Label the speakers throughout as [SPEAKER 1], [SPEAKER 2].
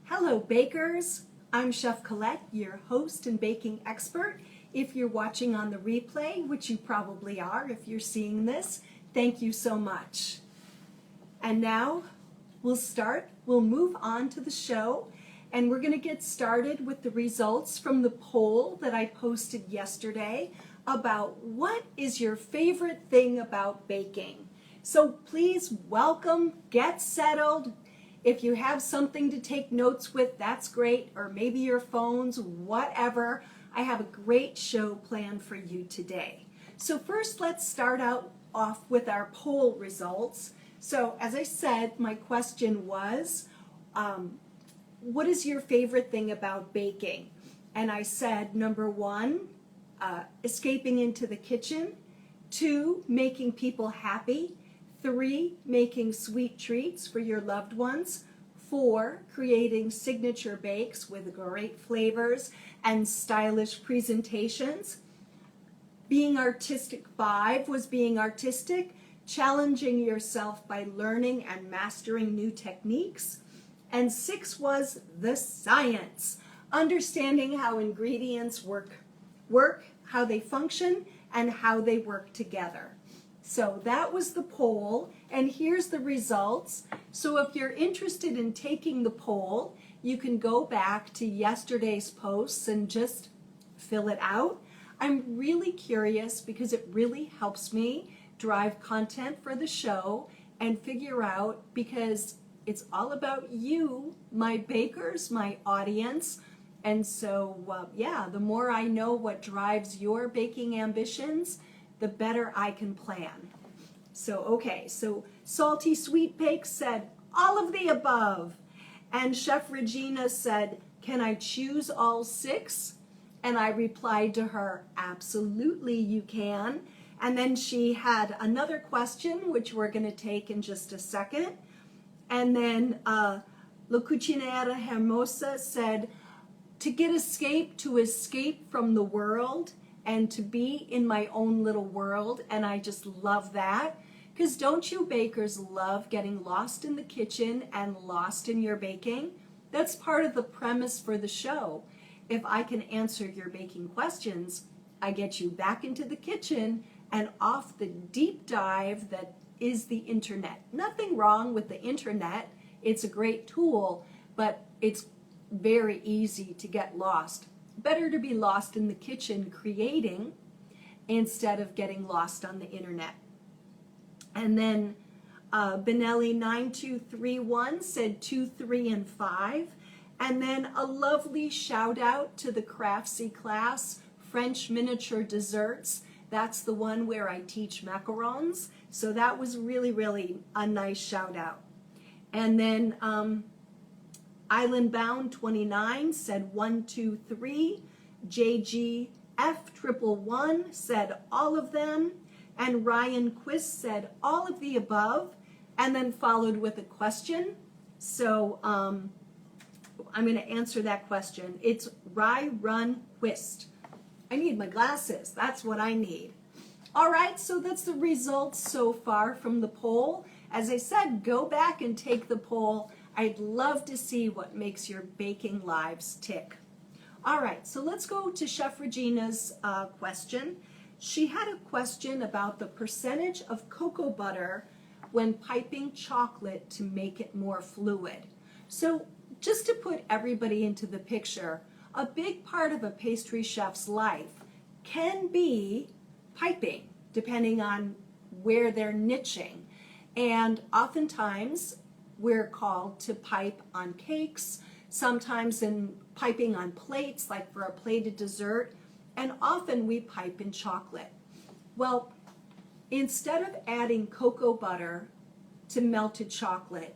[SPEAKER 1] Hello bakers, I'm Chef Colette, your host and baking expert. If you're watching on the replay, which you probably are if you're seeing this, thank you so much. And now we'll move on to the show, and we're going to get started with the results from the poll that I posted yesterday about what is your favorite thing about baking. So please welcome, get settled. If you have something to take notes with, that's great, or maybe your phones, whatever. I have a great show planned for you today. So first, let's start off with our poll results. So as I said, my question was, what is your favorite thing about baking? And I said, number one, escaping into the kitchen. 2, making people happy. 3, making sweet treats for your loved ones. 4, creating signature bakes with great flavors and stylish presentations. Being artistic. 5 was being artistic, challenging yourself by learning and mastering new techniques. And 6 was the science, understanding how ingredients work, how they function, and how they work together. So that was the poll, and here's the results. So if you're interested in taking the poll, you can go back to yesterday's posts and just fill it out. I'm really curious because it really helps me drive content for the show and figure out, because it's all about you, my bakers, my audience. And so, the more I know what drives your baking ambitions, the better I can plan. So Salty Sweet Bake said, all of the above. And Chef Regina said, can I choose all 6? And I replied to her, absolutely you can. And then she had another question, which we're going to take in just a second. And then La Cucinera Hermosa said, to escape from the world and to be in my own little world. And I just love that, because don't you bakers love getting lost in the kitchen and lost in your baking? That's part of the premise for the show. If I can answer your baking questions, I get you back into the kitchen and off the deep dive that is the internet. Nothing wrong with the internet. It's a great tool, but it's very easy to get lost. Better to be lost in the kitchen creating instead of getting lost on the internet. And then Benelli 9231 said 2, 3, and 5. And then a lovely shout out to the Craftsy class, French Miniature Desserts. That's the one where I teach macarons. So that was really, really a nice shout out. And then Island Bound 29 said 1, 2, 3. JGF 111 said all of them. And Ryan Quist said all of the above, and then followed with a question. So I'm going to answer that question. It's Run Quist. I need my glasses. That's what I need. All right, so that's the results so far from the poll. As I said, go back and take the poll. I'd love to see what makes your baking lives tick. All right, so let's go to Chef Regina's question. She had a question about the percentage of cocoa butter when piping chocolate to make it more fluid. So just to put everybody into the picture, a big part of a pastry chef's life can be piping, depending on where they're niching. And oftentimes we're called to pipe on cakes, sometimes in piping on plates, like for a plated dessert, and often we pipe in chocolate. Well, instead of adding cocoa butter to melted chocolate,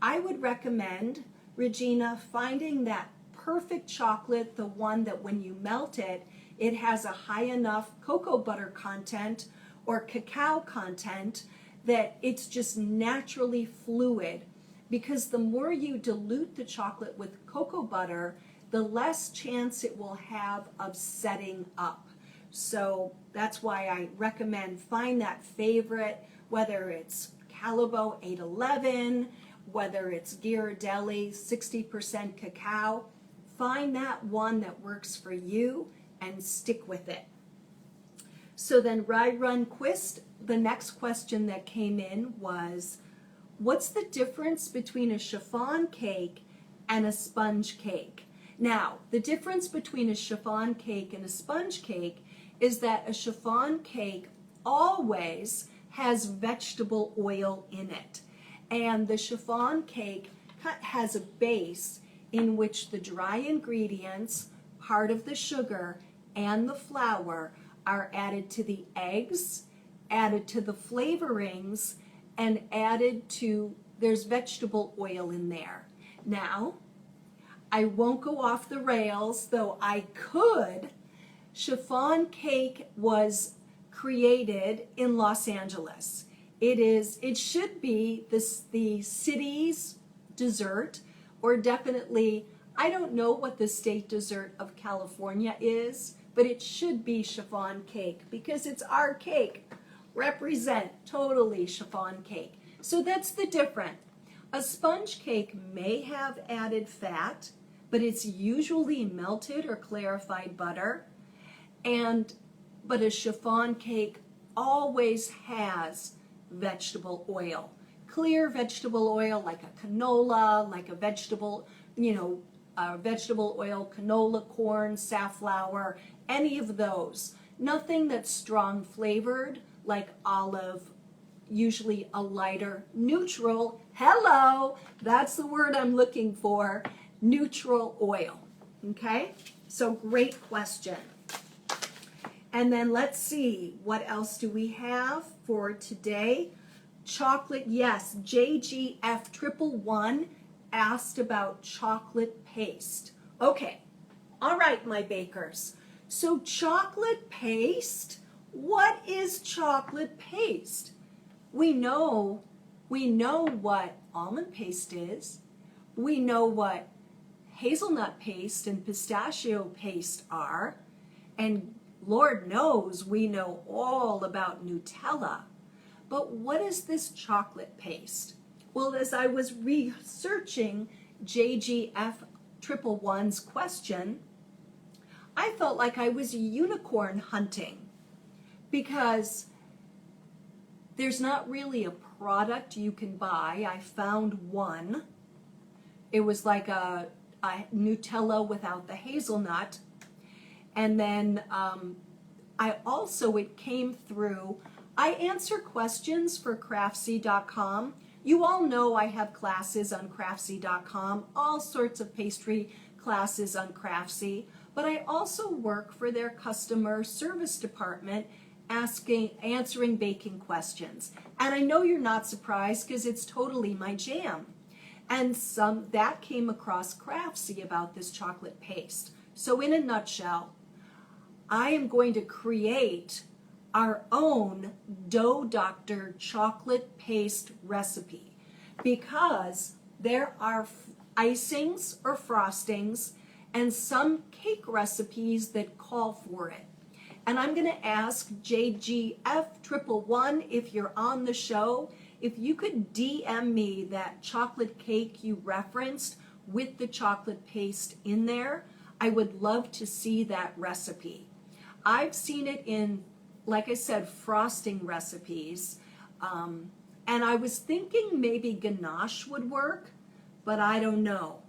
[SPEAKER 1] I would recommend, Regina, finding that perfect chocolate, the one that when you melt it, it has a high enough cocoa butter content or cacao content that it's just naturally fluid. Because the more you dilute the chocolate with cocoa butter, the less chance it will have of setting up. So that's why I recommend find that favorite, whether it's Calabo 811 whether it's Ghirardelli, 60% cacao. Find that one that works for you and stick with it. So then Run Quist, the next question that came in was, what's the difference between a chiffon cake and a sponge cake? Now, the difference between a chiffon cake and a sponge cake is that a chiffon cake always has vegetable oil in it. And the chiffon cake has a base in which the dry ingredients, part of the sugar, and the flour are added to the eggs, added to the flavorings, and there's vegetable oil in there. Now, I won't go off the rails, though I could. Chiffon cake was created in Los Angeles. It should be the city's dessert, or definitely, I don't know what the state dessert of California is, but it should be chiffon cake because it's our cake. Represent totally chiffon cake. So that's the difference. A sponge cake may have added fat, but it's usually melted or clarified butter. But a chiffon cake always has vegetable oil. Clear vegetable oil like a canola, like a vegetable oil, canola, corn, safflower, any of those. Nothing that's strong flavored like olive, usually a lighter, neutral, hello, that's the word I'm looking for, neutral oil. Okay, so great question. And then let's see, what else do we have for today? Chocolate, yes, JGF111 asked about chocolate paste. Okay, all right, my bakers. So chocolate paste, what is chocolate paste? We know what almond paste is. We know what hazelnut paste and pistachio paste are. And Lord knows we know all about Nutella. But what is this chocolate paste? Well, as I was researching JGF111's question, I felt like I was unicorn hunting because there's not really a product you can buy. I found one. It was like a Nutella without the hazelnut. And then it came through, I answer questions for Craftsy.com. You all know I have classes on Craftsy.com, all sorts of pastry classes on Craftsy, but I also work for their customer service department answering baking questions. And I know you're not surprised because it's totally my jam. And that came across Craftsy about this chocolate paste. So in a nutshell, I am going to create our own DoughDr chocolate paste recipe because there are icings or frostings and some cake recipes that call for it. And I'm going to ask JGF111 if you're on the show, if you could DM me that chocolate cake you referenced with the chocolate paste in there. I would love to see that recipe. I've seen it in, like I said, frosting recipes. And I was thinking maybe ganache would work, but I don't know.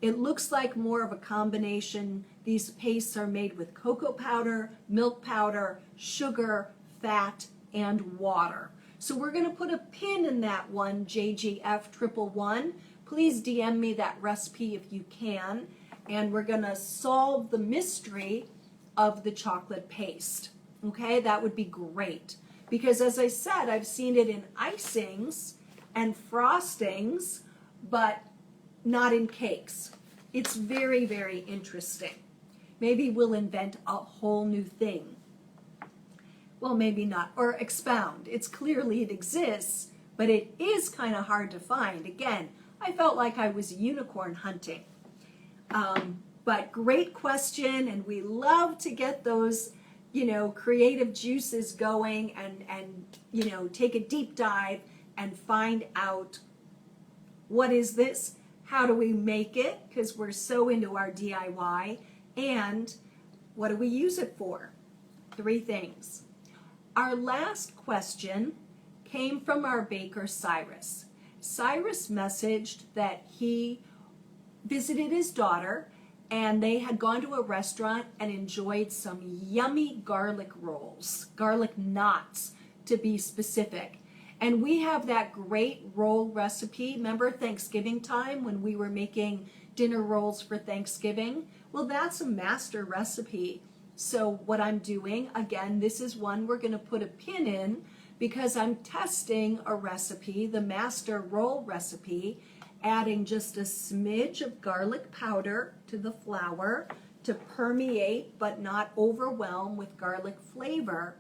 [SPEAKER 1] It looks like more of a combination. These pastes are made with cocoa powder, milk powder, sugar, fat, and water. So we're going to put a pin in that one, JGF111. Please DM me that recipe if you can. And we're going to solve the mystery of the chocolate paste. Okay, that would be great. Because as I said, I've seen it in icings and frostings, but not in cakes. It's very, very interesting. Maybe we'll invent a whole new thing. Well, maybe not, or expound. It's clearly it exists, but it is kind of hard to find. Again, I felt like I was unicorn hunting. But great question, and we love to get those, creative juices going and take a deep dive and find out What is this? How do we make it? Because we're so into our DIY. And what do we use it for? 3 things. Our last question came from our baker, Cyrus. Cyrus messaged that he visited his daughter and they had gone to a restaurant and enjoyed some yummy garlic rolls, garlic knots to be specific. And we have that great roll recipe. Remember Thanksgiving time when we were making dinner rolls for Thanksgiving? Well, that's a master recipe. So what I'm doing, again, this is one we're going to put a pin in because I'm testing a recipe, the master roll recipe, adding just a smidge of garlic powder to the flour to permeate but not overwhelm with garlic flavor.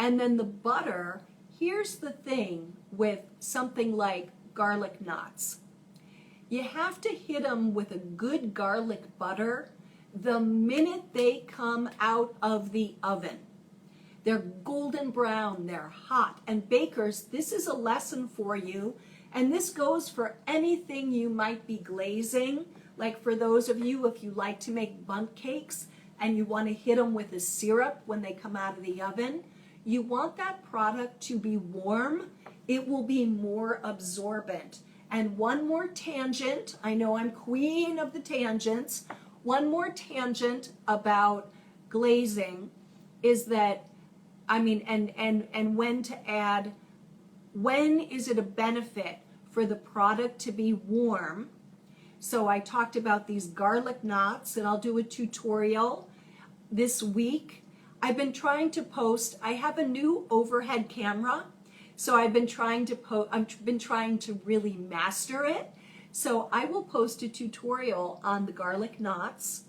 [SPEAKER 1] And then the butter, here's the thing with something like garlic knots. You have to hit them with a good garlic butter the minute they come out of the oven. They're golden brown, they're hot. And bakers, this is a lesson for you. And this goes for anything you might be glazing. Like for those of you, if you like to make bundt cakes and you want to hit them with a syrup when they come out of the oven, you want that product to be warm. It will be more absorbent. And one more tangent, I know I'm queen of the tangents, one more tangent about glazing is that, and when to add, when is it a benefit for the product to be warm? So I talked about these garlic knots, and I'll do a tutorial this week. I've been trying to post, I have a new overhead camera, so I've been trying to really master it. So I will post a tutorial on the garlic knots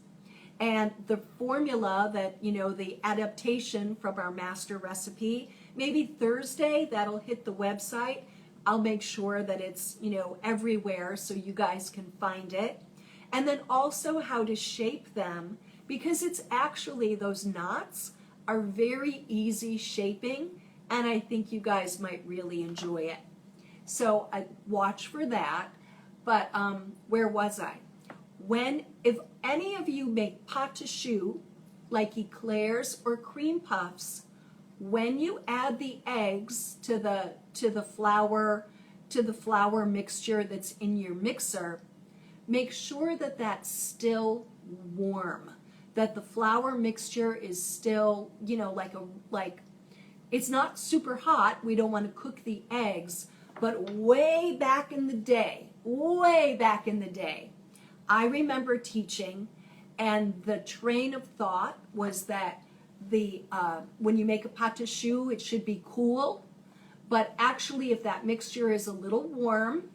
[SPEAKER 1] and the formula that, the adaptation from our master recipe. Maybe Thursday, that'll hit the website. I'll make sure that it's, everywhere so you guys can find it. And then also how to shape them, because it's actually, those knots are very easy shaping, and I think you guys might really enjoy it. So I watch for that. But where was I? If any of you make pâte à choux, like eclairs or cream puffs, when you add the eggs to the flour mixture that's in your mixer, make sure that that's still warm, that the flour mixture is still, it's not super hot. We don't want to cook the eggs, but way back in the day, I remember teaching, and the train of thought was that when you make a pâte à choux, it should be cool. But actually, if that mixture is a little warm,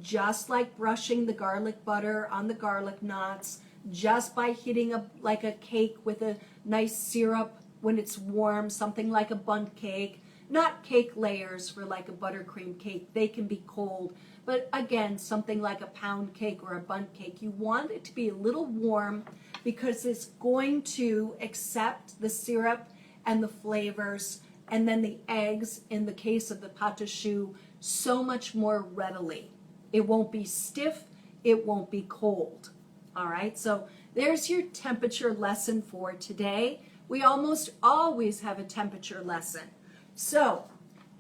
[SPEAKER 1] just like brushing the garlic butter on the garlic knots, just by hitting like a cake with a nice syrup when it's warm, something like a bundt cake, not cake layers for like a buttercream cake, they can be cold. But again, something like a pound cake or a bundt cake, you want it to be a little warm because it's going to accept the syrup and the flavors, and then the eggs, in the case of the pâte à choux, so much more readily. It won't be stiff, it won't be cold. All right, so there's your temperature lesson for today. We almost always have a temperature lesson. So,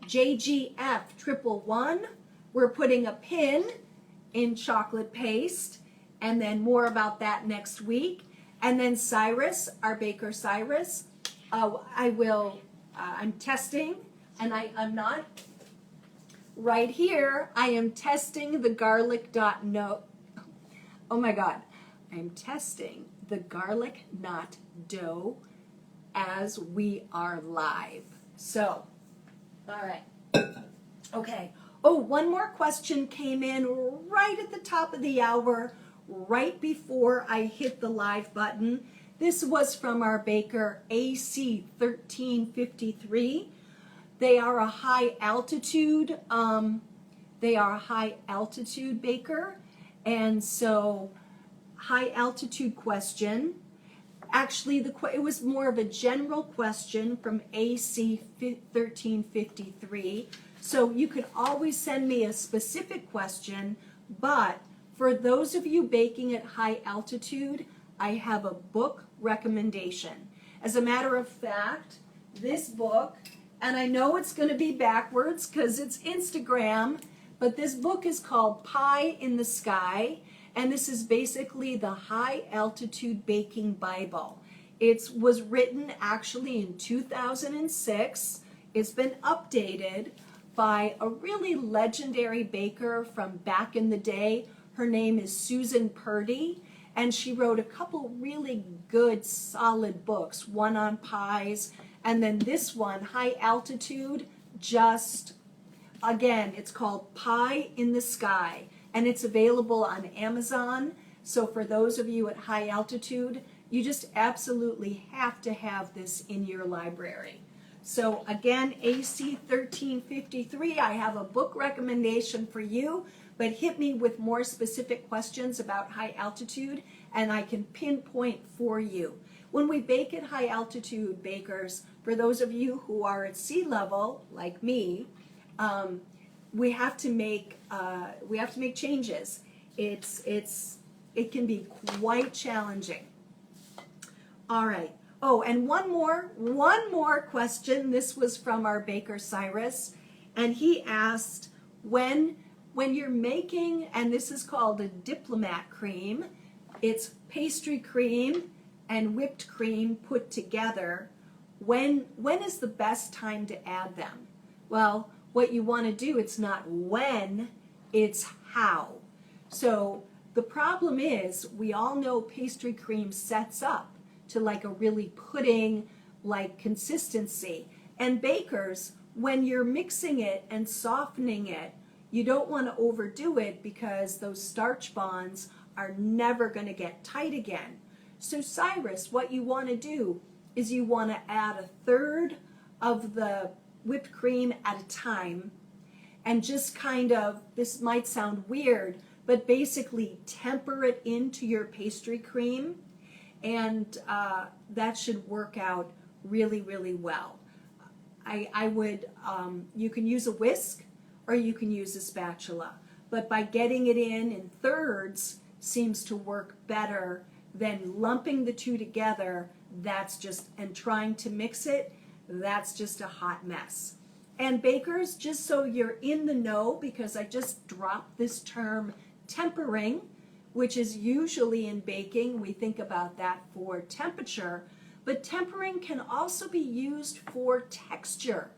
[SPEAKER 1] JGF 111, we're putting a pin in chocolate paste, and then more about that next week. And then Cyrus, our baker Cyrus, I'm testing, and I'm not, right here, I am testing the garlic dot no, oh my God, I'm testing the garlic knot dough as we are live. So, all right, okay. Oh, one more question came in right at the top of the hour, right before I hit the live button. This was from our baker AC 1353. They are a high altitude. Baker, and so high altitude question. Actually, it was more of a general question from AC 1353. So you can always send me a specific question, But for those of you baking at high altitude, I have a book recommendation. As a matter of fact, this book, and I know it's going to be backwards because it's Instagram, but this book is called Pie in the Sky, and this is basically the High Altitude Baking Bible. It was written actually in 2006. It's been updated by a really legendary baker from back in the day. Her name is Susan Purdy, and she wrote a couple really good, solid books, one on pies, and then this one, High Altitude, just, again, it's called Pie in the Sky, and it's available on Amazon. So for those of you at high altitude, you just absolutely have to have this in your library. So again, AC 1353, I have a book recommendation for you, but hit me with more specific questions about high altitude and I can pinpoint for you. When we bake at high altitude, bakers, for those of you who are at sea level, like me, we have to make changes. It can be quite challenging. All right. Oh, and one more question. This was from our baker Cyrus, and he asked, when you're making, and this is called a diplomat cream, it's pastry cream and whipped cream put together. When is the best time to add them? Well, what you want to do, it's not when, it's how. So the problem is, we all know pastry cream sets up to like a really pudding-like consistency. And bakers, when you're mixing it and softening it, you don't want to overdo it because those starch bonds are never going to get tight again. So Cyrus, what you want to do is you want to add a third of the whipped cream at a time and just kind of, this might sound weird, but basically temper it into your pastry cream, and that should work out really, really well. I would, you can use a whisk or you can use a spatula, but by getting it in thirds seems to work better than lumping the two together. That's just, and trying to mix it, that's just a hot mess. And bakers, just so you're in the know, because I just dropped this term tempering, which is usually in baking, we think about that for temperature, but tempering can also be used for texture.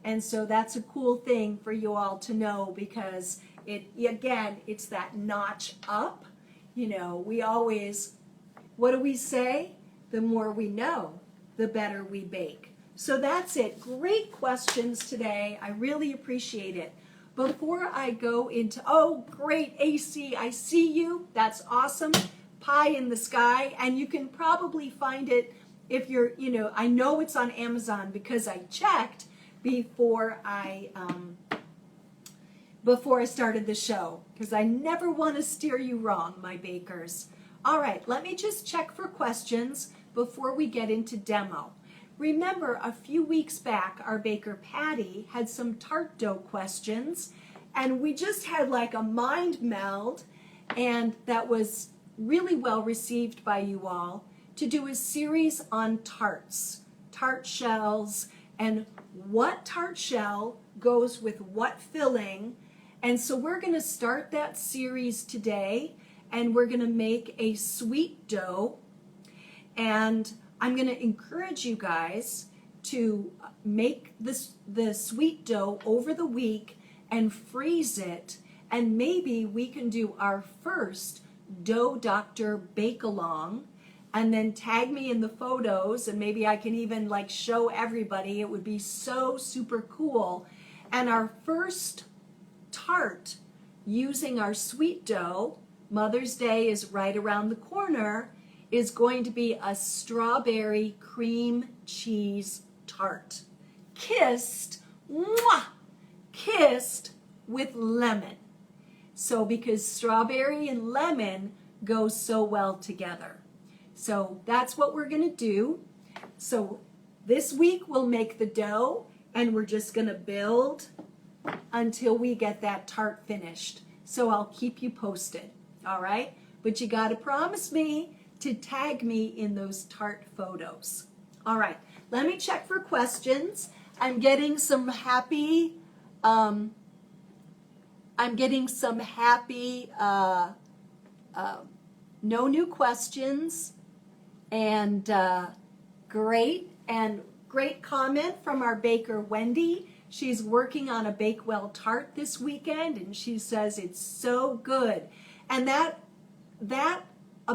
[SPEAKER 1] And so that's a cool thing for you all to know, because again, it's that notch up. You know, we always, what do we say? The more we know, the better we bake. So that's it. Great questions today. I really appreciate it. Before I go into, oh, great, AC, I see you. That's awesome. Pie in the Sky. And you can probably find it if you're, I know it's on Amazon because I checked before I started the show, because I never want to steer you wrong, my bakers. All right, let me just check for questions before we get into demo. Remember, a few weeks back, our baker Patty had some tart dough questions, and we just had like a mind meld, and that was really well received by you all, to do a series on tarts, tart shells, and what tart shell goes with what filling. And so we're going to start that series today, and we're going to make a sweet dough. And I'm going to encourage you guys to make the sweet dough over the week and freeze it, and maybe we can do our first DoughDr bake-along, and then tag me in the photos, and maybe I can even like show everybody. It would be so super cool. And our first tart using our sweet dough, Mother's Day is right around the corner, is going to be a strawberry cream cheese tart. Kissed, mwah, kissed with lemon. So because strawberry and lemon go so well together. So that's what we're going to do. So this week we'll make the dough, and we're just going to build until we get that tart finished. so I'll keep you posted, all right? But you got to promise me to tag me in those tart photos. All right, let me check for questions. I'm getting some happy, no new questions, and great comment from our baker, Wendy. She's working on a Bakewell tart this weekend, and she says it's so good. And a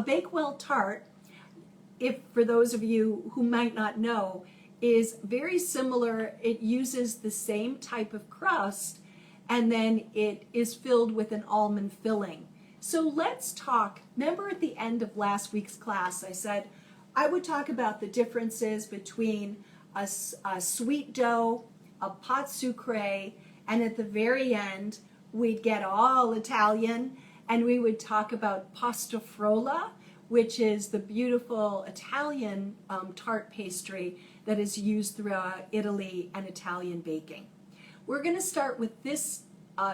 [SPEAKER 1] Bakewell tart, if for those of you who might not know, is very similar. It uses the same type of crust, and then it is filled with an almond filling. So let's talk. Remember at the end of last week's class, I said I would talk about the differences between a sweet dough, a pâte sucrée, and at the very end, we'd get all Italian, and we would talk about pasta frolla, which is the beautiful Italian tart pastry that is used throughout Italy and Italian baking. We're going to start with this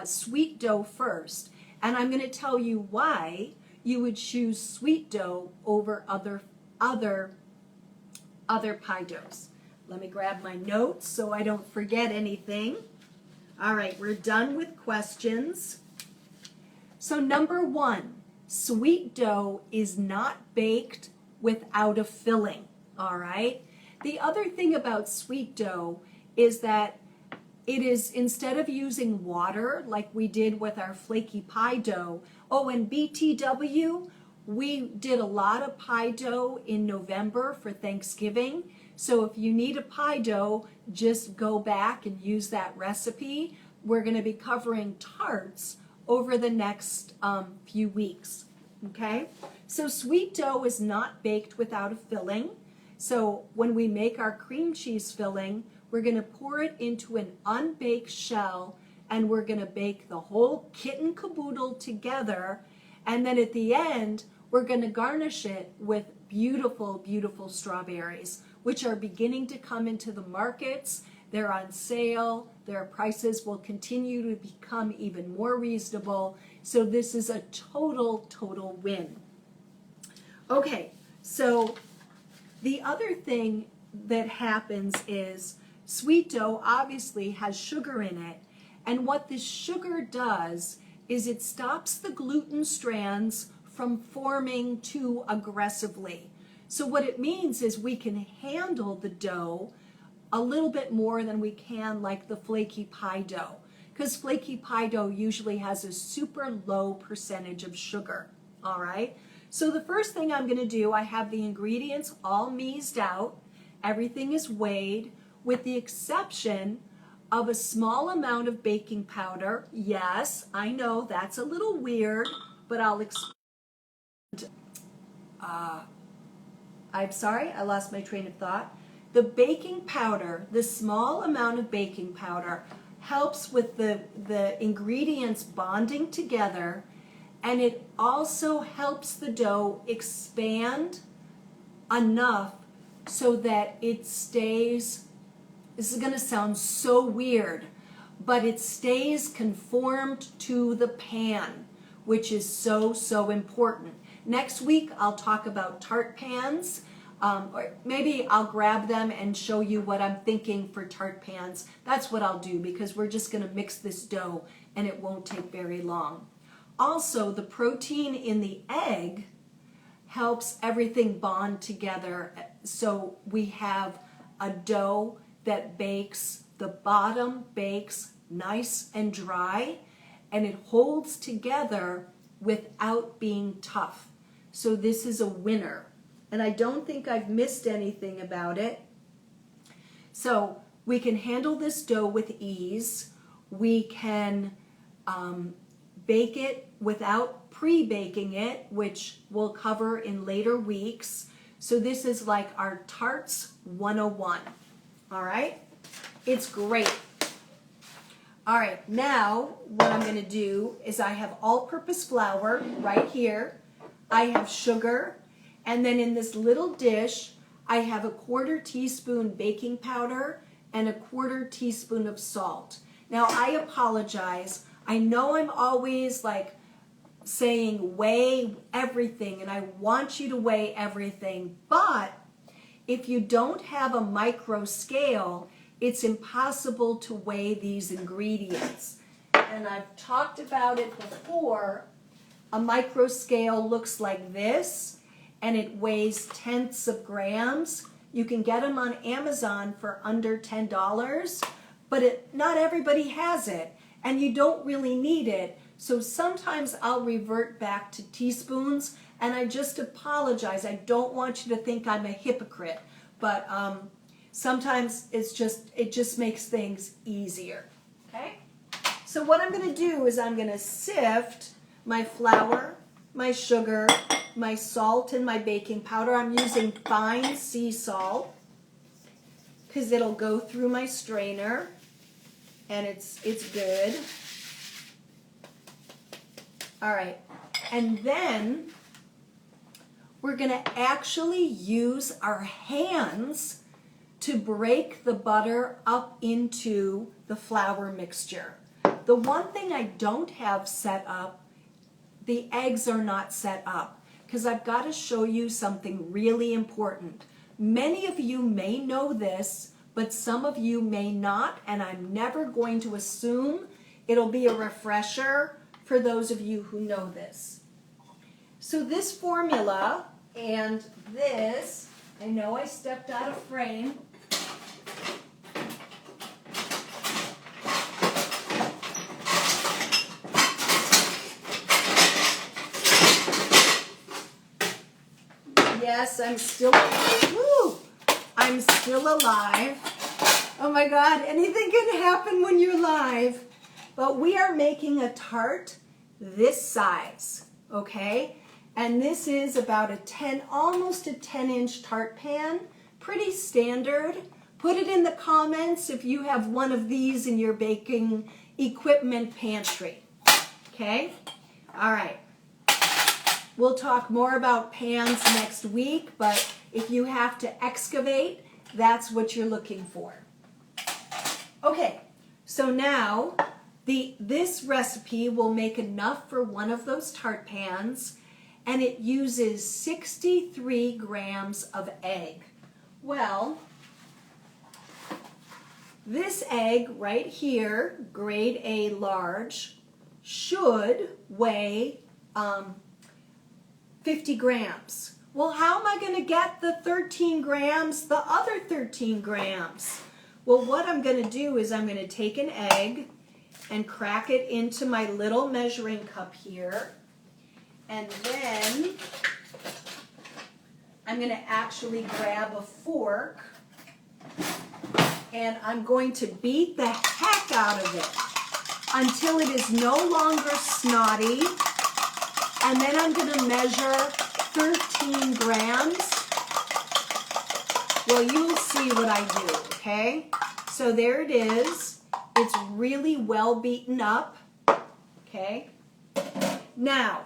[SPEAKER 1] sweet dough first, and I'm going to tell you why you would choose sweet dough over other pie doughs. Let me grab my notes so I don't forget anything. All right, we're done with questions. So number 1, sweet dough is not baked without a filling, all right? The other thing about sweet dough is that it is, instead of using water like we did with our flaky pie dough, and BTW, we did a lot of pie dough in November for Thanksgiving. So if you need a pie dough, just go back and use that recipe. We're going to be covering tarts over the next few weeks, okay? So sweet dough is not baked without a filling. So when we make our cream cheese filling, we're going to pour it into an unbaked shell, and we're going to bake the whole kit and caboodle together. And then at the end, we're going to garnish it with beautiful, beautiful strawberries, which are beginning to come into the markets. They're on sale. Their prices will continue to become even more reasonable. So this is a total win. Okay, so the other thing that happens is sweet dough obviously has sugar in it. And what this sugar does is it stops the gluten strands from forming too aggressively. So what it means is we can handle the dough a little bit more than we can like the flaky pie dough, because flaky pie dough usually has a super low percentage of sugar, all right? So the first thing I'm going to do, I have the ingredients all measured out. Everything is weighed with the exception of a small amount of baking powder. Yes, I know that's a little weird, but I'll explain. I'm sorry, I lost my train of thought. The baking powder, the small amount of baking powder, helps with the ingredients bonding together, and it also helps the dough expand enough so that it stays, this is going to sound so weird, but it stays conformed to the pan, which is so important. Next week, I'll talk about tart pans, or maybe I'll grab them and show you what I'm thinking for tart pans. That's what I'll do, because we're just going to mix this dough and it won't take very long. Also, the protein in the egg helps everything bond together, so we have a dough that bakes, the bottom bakes nice and dry, and it holds together without being tough. So this is a winner, and I don't think I've missed anything about it. So we can handle this dough with ease. We can bake it without pre-baking it, which we'll cover in later weeks. So this is like our Tarts 101. All right? It's great. All right, now what I'm going to do is I have all-purpose flour right here. I have sugar, and then in this little dish, I have a 1/4 teaspoon baking powder and a 1/4 teaspoon of salt. Now, I apologize. I know I'm always like saying weigh everything, and I want you to weigh everything, but if you don't have a micro scale, it's impossible to weigh these ingredients. And I've talked about it before. A micro scale looks like this, and it weighs tenths of grams. You can get them on Amazon for under $10, but not everybody has it, and you don't really need it. So sometimes I'll revert back to teaspoons, and I just apologize. I don't want you to think I'm a hypocrite, but sometimes it just makes things easier. Okay? So what I'm going to do is I'm going to sift my flour, my sugar, my salt, and my baking powder. I'm using fine sea salt because it'll go through my strainer, and it's good. All right, and then we're going to actually use our hands to break the butter up into the flour mixture. The one thing I don't have set up, the eggs are not set up, because I've got to show you something really important. Many of you may know this, but some of you may not, and I'm never going to assume. It'll be a refresher for those of you who know this. So this formula and this, I know I stepped out of frame. Yes, I'm still alive. Woo! I'm still alive. Oh my God, anything can happen when you're live. But we are making a tart this size, okay? And this is about almost a 10-inch tart pan. Pretty standard. Put it in the comments if you have one of these in your baking equipment pantry. Okay? All right. We'll talk more about pans next week, but if you have to excavate, that's what you're looking for. Okay, so now this recipe will make enough for one of those tart pans, and it uses 63 grams of egg. Well, this egg right here, grade A large, should weigh 50 grams. Well, how am I going to get the 13 grams, the other 13 grams? Well, what I'm going to do is I'm going to take an egg and crack it into my little measuring cup here. And then I'm going to actually grab a fork and I'm going to beat the heck out of it until it is no longer snotty. And then I'm going to measure 13 grams. Well, you'll see what I do, okay? So there it is. It's really well beaten up, okay? Now,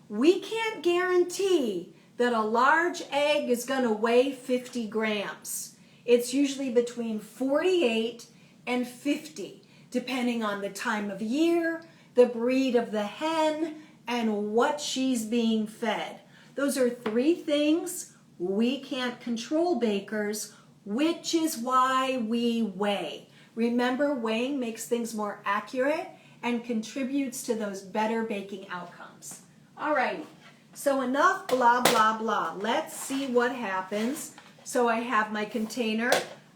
[SPEAKER 1] we can't guarantee that a large egg is going to weigh 50 grams. It's usually between 48 and 50, depending on the time of year, the breed of the hen, and what she's being fed. Those are 3 things we can't control, bakers, which is why we weigh. Remember, weighing makes things more accurate and contributes to those better baking outcomes. All right, so enough blah, blah, blah. Let's see what happens. So I have my container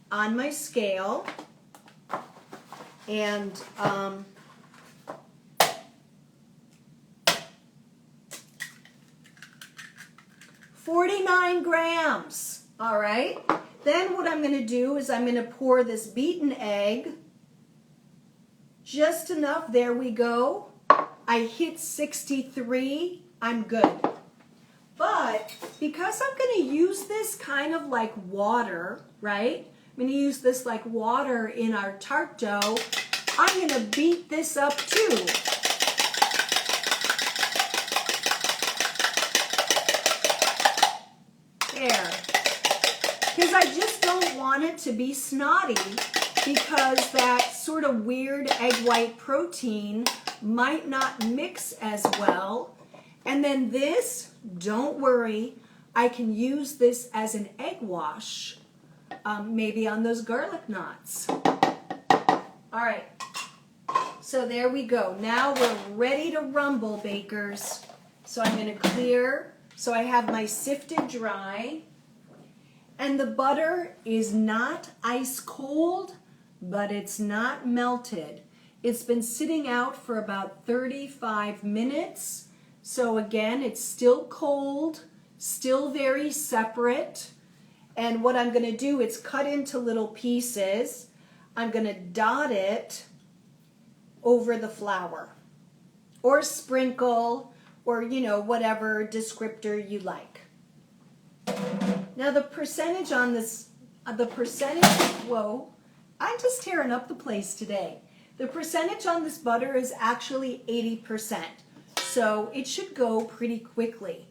[SPEAKER 1] on my scale, and 49 grams, all right? Then what I'm going to do is I'm going to pour this beaten egg, just enough, there we go. I hit 63, I'm good. But because I'm going to use this kind of like water, right? I'm going to use this like water in our tart dough. I'm going to beat this up too. There. Because I just don't want it to be snotty, because that sort of weird egg white protein might not mix as well. And then this, don't worry, I can use this as an egg wash, maybe on those garlic knots. All right, so there we go. Now we're ready to rumble, bakers. So I'm going to clear. So I have my sifted dry. And the butter is not ice cold, but it's not melted. It's been sitting out for about 35 minutes. So again, it's still cold, still very separate. And what I'm going to do is cut into little pieces. I'm going to dot it over the flour, or sprinkle, or whatever descriptor you like. Now the percentage on this, whoa, I'm just tearing up the place today. The percentage on this butter is actually 80%, so it should go pretty quickly.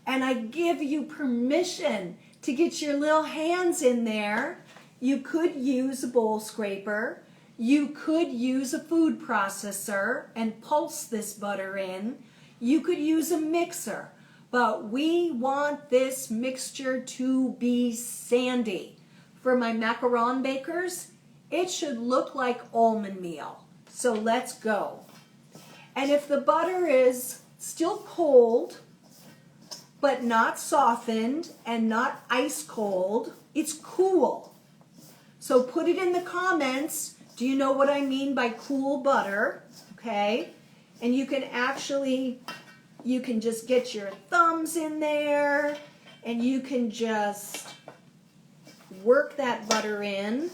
[SPEAKER 1] And I give you permission to get your little hands in there. You could use a bowl scraper. You could use a food processor and pulse this butter in. You could use a mixer, but we want this mixture to be sandy. For my macaron bakers, it should look like almond meal. So let's go. And if the butter is still cold, but not softened and not ice cold, it's cool. So put it in the comments. Do you know what I mean by cool butter? Okay. And you can just get your thumbs in there and you can just work that butter in.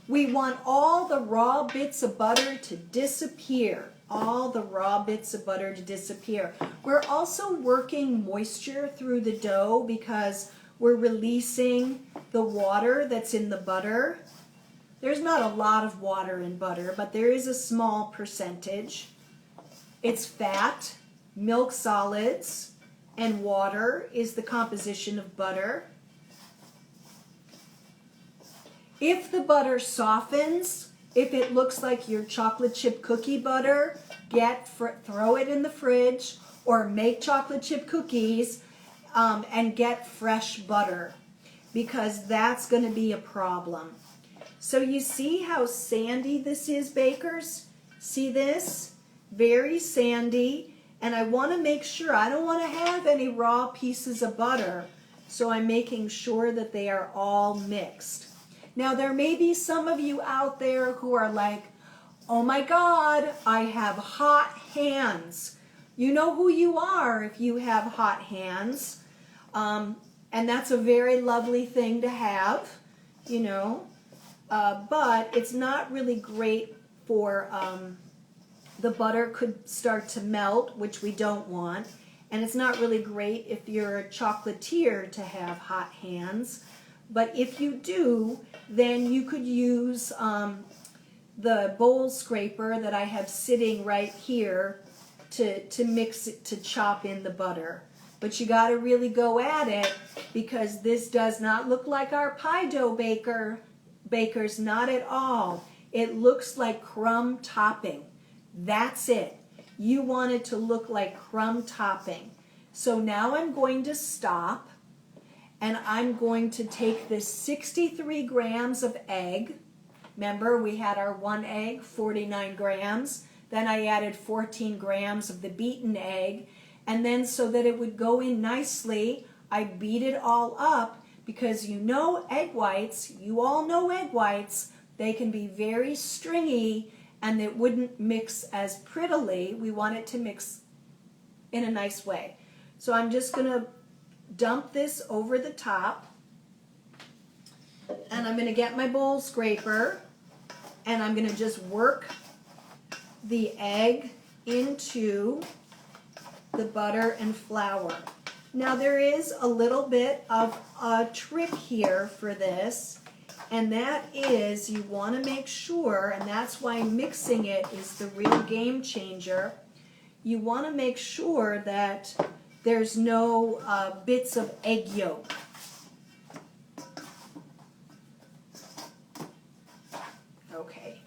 [SPEAKER 1] We want all the raw bits of butter to disappear. All the raw bits of butter to disappear. We're also working moisture through the dough because we're releasing the water that's in the butter. There's not a lot of water in butter, but there is a small percentage. It's fat, milk solids, and water is the composition of butter. If the butter softens, if it looks like your chocolate chip cookie butter, throw it in the fridge or make chocolate chip cookies and get fresh butter, because that's going to be a problem. So you see how sandy this is, bakers? See this? Very sandy. And I want to make sure, I don't want to have any raw pieces of butter, so I'm making sure that they are all mixed. Now there may be some of you out there who are like, oh my God, I have hot hands. You know who you are if you have hot hands. And that's a very lovely thing to have, but it's not really great for, the butter could start to melt, which we don't want. And it's not really great if you're a chocolatier to have hot hands. But if you do, then you could use the bowl scraper that I have sitting right here to mix it, to chop in the butter. But you got to really go at it, because this does not look like our pie dough bakers, not at all. It looks like crumb topping. That's it. You want it to look like crumb topping. So now I'm going to stop. And I'm going to take this 63 grams of egg. Remember, we had our one egg, 49 grams. Then I added 14 grams of the beaten egg. And then so that it would go in nicely, I beat it all up, because egg whites, you all know egg whites, they can be very stringy and it wouldn't mix as prettily. We want it to mix in a nice way. So I'm just going to dump this over the top, and I'm going to get my bowl scraper, and I'm going to just work the egg into the butter and flour. Now there is a little bit of a trick here for this, and that is you want to make sure, and that's why mixing it is the real game changer, you want to make sure that there's no bits of egg yolk. Okay.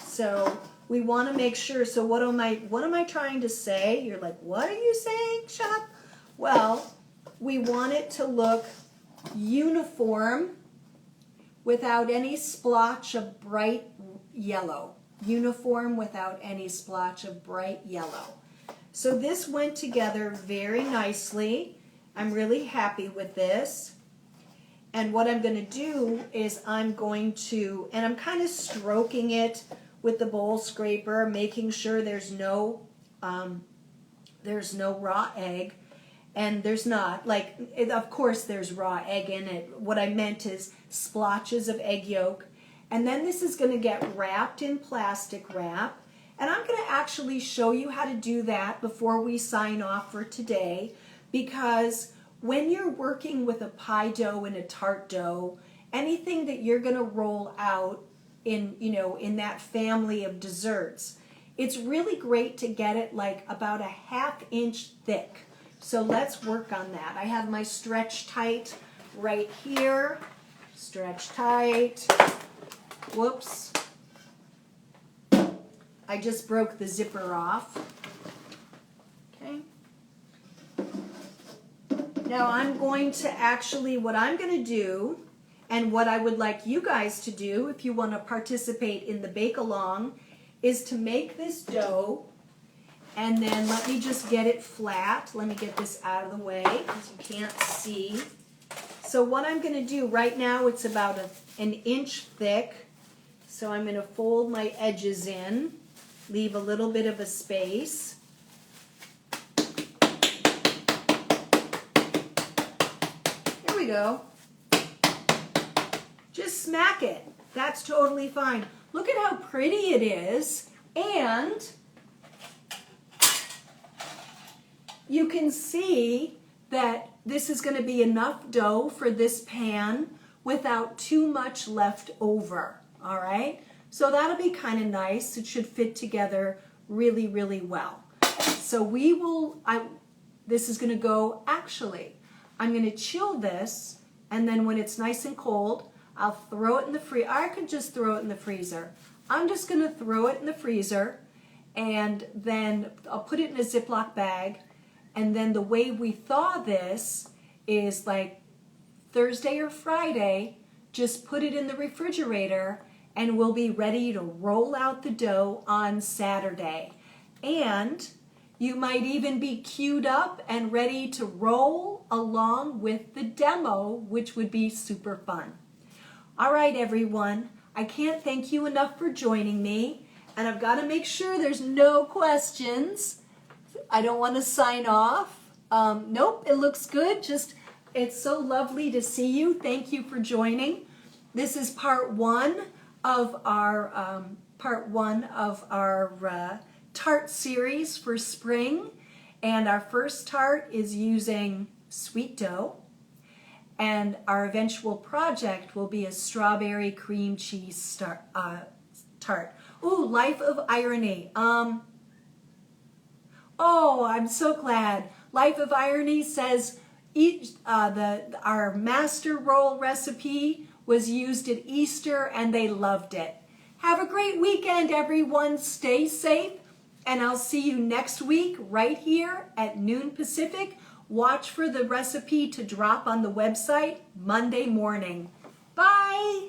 [SPEAKER 1] So we want to make sure. So what am I trying to say? You're like, what are you saying, Shep? Well, we want it to look uniform without any splotch of bright yellow. Uniform without any splotch of bright yellow. So this went together very nicely. I'm really happy with this. And what I'm going to do is I'm kind of stroking it with the bowl scraper, making sure there's no raw egg. And there's not, of course there's raw egg in it. What I meant is splotches of egg yolk. And then this is going to get wrapped in plastic wrap. And I'm going to actually show you how to do that before we sign off for today. Because when you're working with a pie dough and a tart dough, anything that you're going to roll out in that family of desserts, it's really great to get it like about a 1/2 inch thick. So let's work on that. I have my stretch tight right here. Stretch tight. Whoops. I just broke the zipper off. Okay. Now I'm going to what I'm going to do, and what I would like you guys to do if you want to participate in the bake-along, is to make this dough, and then let me just get it flat. Let me get this out of the way because you can't see. So what I'm going to do right now, it's about an inch thick. So I'm going to fold my edges in, leave a little bit of a space. Here we go. Just smack it. That's totally fine. Look at how pretty it is. And you can see that this is going to be enough dough for this pan without too much left over. All right? So that'll be kind of nice. It should fit together really, really well. So this is going to go, I'm going to chill this, and then when it's nice and cold, I'll throw it in the freezer. I could just throw it in the freezer. I'm just going to throw it in the freezer, and then I'll put it in a Ziploc bag. And then the way we thaw this is like Thursday or Friday, just put it in the refrigerator and we'll be ready to roll out the dough on Saturday. And you might even be queued up and ready to roll along with the demo, which would be super fun. All right, everyone, I can't thank you enough for joining me, and I've got to make sure there's no questions. I don't want to sign off. Nope, it looks good. It's so lovely to see you. Thank you for joining. This is part one of our tart series for spring, and our first tart is using sweet dough, and our eventual project will be a strawberry cream cheese tart. Ooh, Life of Irony. Oh, I'm so glad. Life of Irony says our master roll recipe was used at Easter and they loved it. Have a great weekend, everyone. Stay safe, and I'll see you next week right here at noon Pacific. Watch for the recipe to drop on the website Monday morning. Bye.